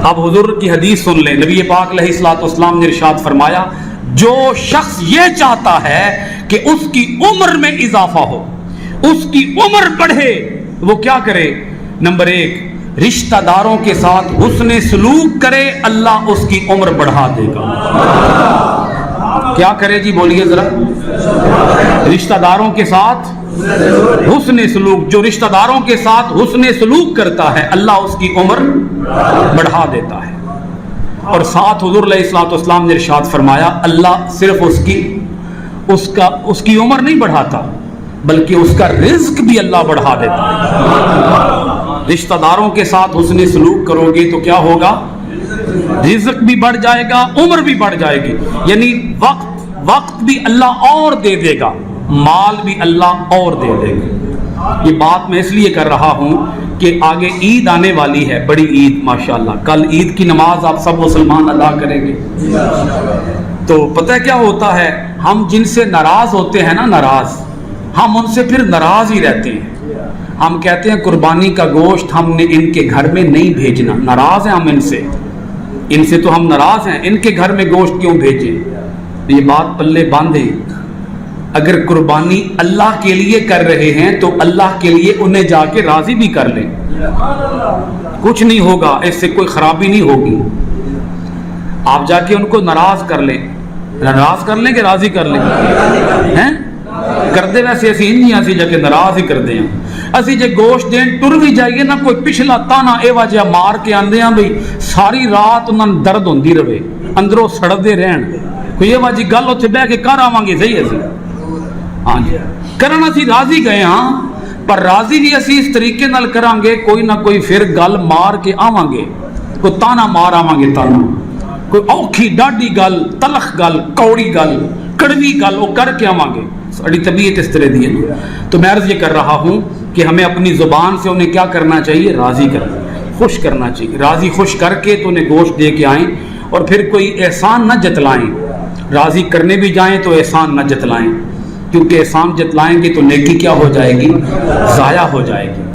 اب حضور کی حدیث سن لیں. نبی پاک علیہ الصلوۃ والسلام نے ارشاد فرمایا جو شخص یہ چاہتا ہے کہ اس کی عمر میں اضافہ ہو, اس کی عمر بڑھے, وہ کیا کرے؟ نمبر 1 رشتہ داروں کے ساتھ حسن سلوک کرے, اللہ اس کی عمر بڑھا دے گا. کیا کرے جی بولیے ذرا؟ رشتہ داروں کے ساتھ حسن سلوک. جو رشتہ داروں کے ساتھ حسن سلوک کرتا ہے اللہ اس کی عمر بڑھا دیتا ہے. اور ساتھ حضور علیہ الصلوۃ والسلام نے ارشاد فرمایا اللہ صرف اس کی عمر نہیں بڑھاتا بلکہ اس کا رزق بھی اللہ بڑھا دیتا ہے. رشتہ داروں کے ساتھ حسن سلوک کرو گے تو کیا ہوگا؟ رزق بھی بڑھ جائے گا, عمر بھی بڑھ جائے گی. یعنی وقت بھی اللہ اور دے دے گا, مال بھی اللہ اور دے دے گا. یہ بات میں اس لیے کر رہا ہوں کہ آگے عید آنے والی ہے, بڑی عید ماشاءاللہ. کل عید کی نماز آپ سب مسلمان ادا کریں گے. تو پتہ کیا ہوتا ہے, ہم جن سے ناراض ہوتے ہیں نا, ناراض, ہم ان سے پھر ناراض ہی رہتے ہیں. ہم کہتے ہیں قربانی کا گوشت ہم نے ان کے گھر میں نہیں بھیجنا, ناراض ہیں ہم ان سے تو ہم ناراض ہیں, ان کے گھر میں گوشت کیوں بھیجیں؟ یہ بات پلے باندھے. اگر قربانی اللہ کے لیے کر رہے ہیں تو اللہ کے لیے انہیں جا کے راضی بھی کر لیں, کچھ نہیں ہوگا, اس سے کوئی خرابی نہیں ہوگی. آپ جا کے ان کو ناراض کر لیں, ناراض کر لیں کہ راضی کر لیں ہیں؟ کردے ویسے اسی انجیاں سی جا کے ناراض ہی کردے ہیں. اسی جے گوشت دین ٹر بھی جائیے نا, کوئی پچھلا تانا اے وجہ مار کے آندے ہیں بھئی ساری رات انہاں درد ہوندی رہے, اندروں سڑدے رہن, کوئی یہ وجہ گل اتنے بہ کے کر آواں گے. صحیح ہے ہاں جی, کرنا اسی راضی گئے ہاں, پر راضی بھی اسی اس طریقے نال کران گے, کوئی نہ کوئی پھر گل مار کے آواں گے, کوئی تانا مار آواں گے, تانا کوئی اوکھی ڈاڈی گل, تلخ گل, کوڑی گل, کڑوی گل وہ کر کے آواں گے. ساری طبیعت اس طرح دی ہے. تو میں عرض یہ کر رہا ہوں کہ ہمیں اپنی زبان سے انہیں کیا کرنا چاہیے؟ راضی کرنا, خوش کرنا چاہیے. راضی خوش کر کے تو انہیں گوشت دے کے آئیں, اور پھر کوئی احسان نہ جتلائیں. راضی کرنے بھی جائیں تو احسان نہ جتلائیں, کیونکہ احسان جتلائیں گے تو نیکی کیا ہو جائے گی؟ ضائع ہو جائے گی.